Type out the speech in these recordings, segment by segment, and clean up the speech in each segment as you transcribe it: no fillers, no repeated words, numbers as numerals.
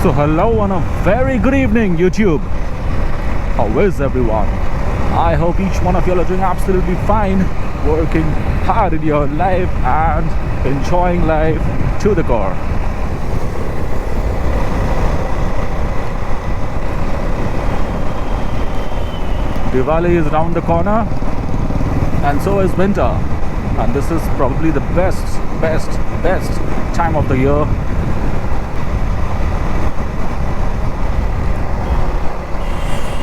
So hello and a very good evening, YouTube. How is everyone? I hope each one of you are doing absolutely fine, working hard in your life and enjoying life to the core. Diwali is around the corner and so is winter, and this is probably the best time of the year.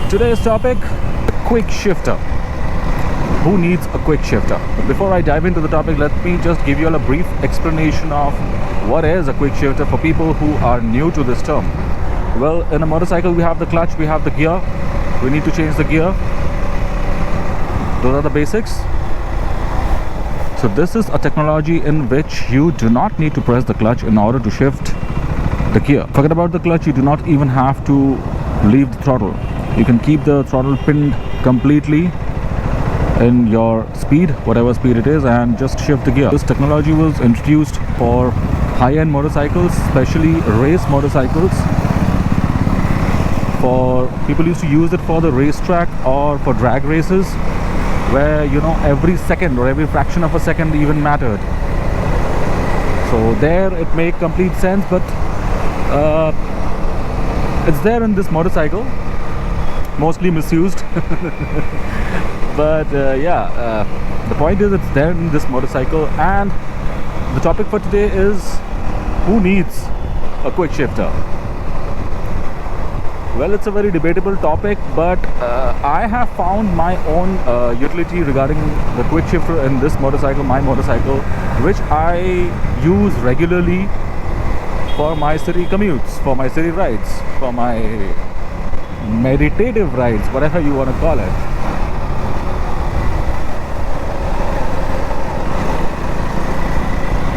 Today's topic, QuickShifter. Who needs a QuickShifter? But before I dive into the topic, let me just give you all a brief explanation of what is a QuickShifter for people who are new to this term. Well, in a motorcycle we have the clutch, we have the gear, we need to change the gear. Those are the basics. So this is a technology in which you do not need to press the clutch in order to shift the gear. Forget about the clutch, you do not even have to leave the throttle. You can keep the throttle pinned completely in your speed, whatever speed it is, and just shift the gear. This technology was introduced for high-end motorcycles, especially race motorcycles. For people used to use it for the racetrack or for drag races, where every second or every fraction of a second even mattered. So there it made complete sense, but it's there in this motorcycle, mostly misused. But the point is it's there in this motorcycle. And the topic for today is, who needs a QuickShifter? Well, it's a very debatable topic, but I have found my own utility regarding the QuickShifter in this motorcycle, my motorcycle, which I use regularly for my city commutes, for my city rides, for my meditative rides, whatever you want to call it.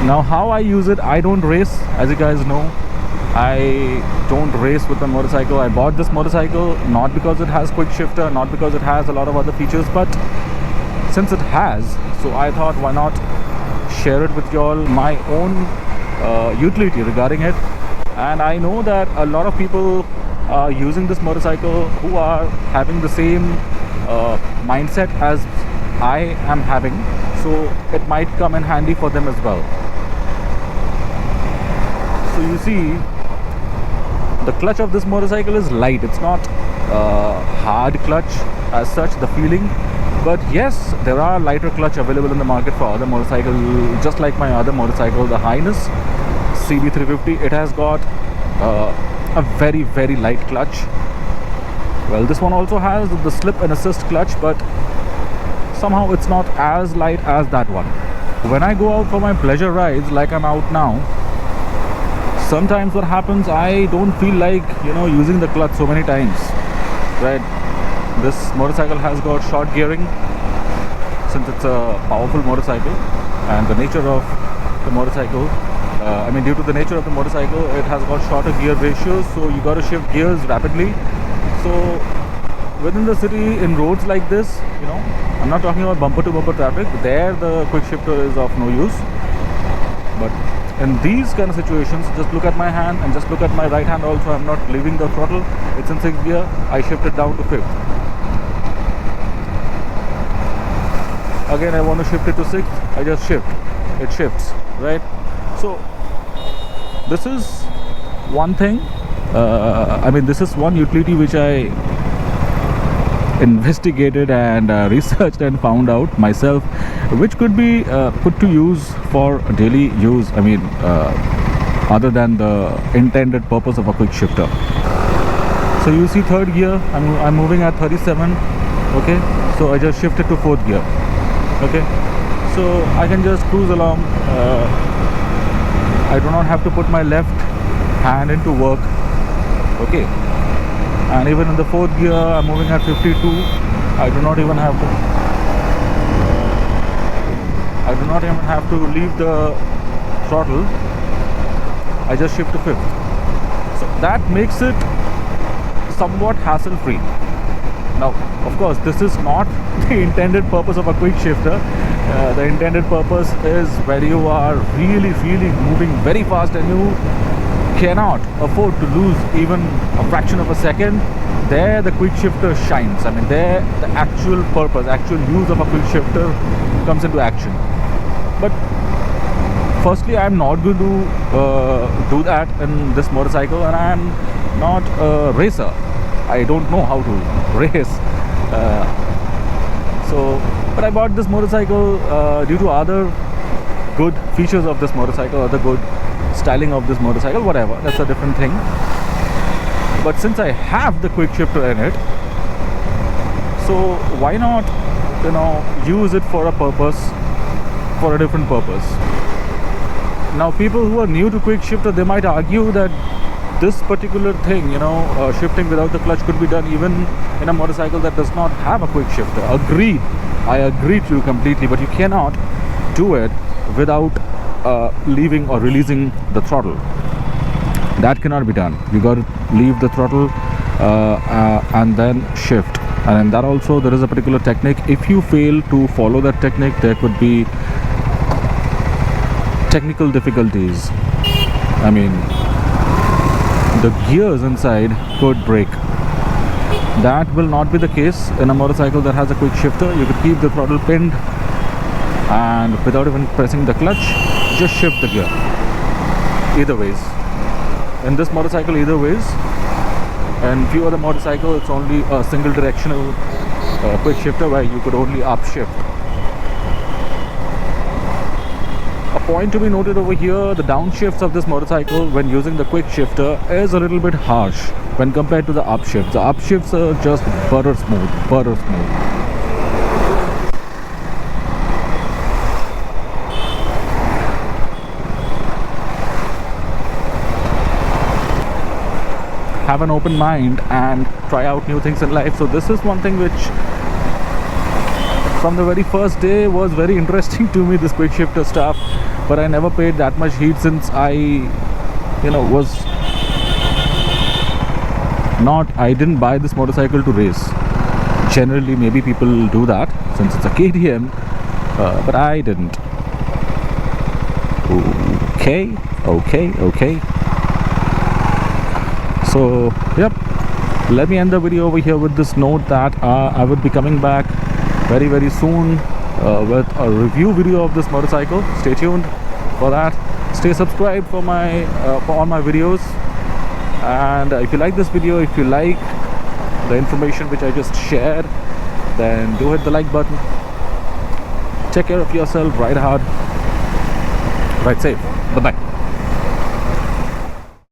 Now, how I use it, I don't race, as you guys know. I don't race with the motorcycle. I bought this motorcycle not because it has QuickShifter, not because it has a lot of other features, but since it has, so I thought, why not share it with y'all, my own utility regarding it. And I know that a lot of people are using this motorcycle who are having the same mindset as I am having, so it might come in handy for them as well. So you see, the clutch of this motorcycle is light. It's not hard clutch as such, the feeling, but yes, there are lighter clutch available in the market for other motorcycles, just like my other motorcycle, the Highness CB350. It has got a very light clutch. Well, this one also has the slip and assist clutch, but somehow it's not as light as that one. When I go out for my pleasure rides, like I'm out now, sometimes what happens, I don't feel like using the clutch so many times, right? This motorcycle has got short gearing, since it's a powerful motorcycle, and the nature of the motorcycle, due to the nature of the motorcycle, it has got shorter gear ratios, so you got to shift gears rapidly. So within the city, in roads like this, I'm not talking about bumper to bumper traffic, there the QuickShifter is of no use. But in these kind of situations, just look at my hand and just look at my right hand also. I'm not leaving the throttle, it's in 6th gear, I shift it down to 5th. Again, I want to shift it to 6th, I just shift, it shifts, right? So this is one thing, this is one utility which I investigated and researched and found out myself, which could be put to use for daily use, other than the intended purpose of a QuickShifter. So you see 3rd gear, I'm moving at 37, okay, so I just shifted to 4th gear, okay, so I can just cruise along. I do not have to put my left hand into work, okay. And even in the 4th gear, I'm moving at 52. I do not even have to leave the throttle. I just shift to 5th. So that makes it somewhat hassle-free. Now, of course, this is not the intended purpose of a QuickShifter. The intended purpose is where you are really moving very fast and you cannot afford to lose even a fraction of a second, there the QuickShifter shines. I mean, there the actual purpose, actual use of a QuickShifter comes into action. But firstly, I'm not going to do that in this motorcycle, and I'm not a racer. I don't know how to race. But I bought this motorcycle due to other good features of this motorcycle, other good styling of this motorcycle, whatever. That's a different thing. But since I have the QuickShifter in it, so why not, use it for a purpose, for a different purpose. Now, people who are new to QuickShifter, they might argue that this particular thing, shifting without the clutch could be done even in a motorcycle that does not have a QuickShifter. Agreed. I agree to you completely, but you cannot do it without leaving or releasing the throttle. That cannot be done. You got to leave the throttle and then shift. And in that also there is a particular technique. If you fail to follow that technique, there could be technical difficulties. I mean, the gears inside could break. That will not be the case in a motorcycle that has a QuickShifter. You could keep the throttle pinned and without even pressing the clutch, just shift the gear. Either ways. In this motorcycle, either ways. And few other motorcycles, it's only a single directional QuickShifter where you could only upshift. A point to be noted over here, the downshifts of this motorcycle when using the QuickShifter is a little bit harsh when compared to the upshifts. The upshifts are just butter smooth. Have an open mind and try out new things in life. So this is one thing which from the very first day was very interesting to me, this QuickShifter stuff, but I never paid that much heed since I didn't buy this motorcycle to race. Generally maybe people do that since it's a KTM, but I didn't. Okay. So yep, let me end the video over here with this note that I would be coming back very soon with a review video of this motorcycle. Stay tuned for that. Stay subscribed for all my videos, and if you like this video, if you like the information which I just shared, then do hit the like button. Take care of yourself, ride hard, ride safe. Bye bye.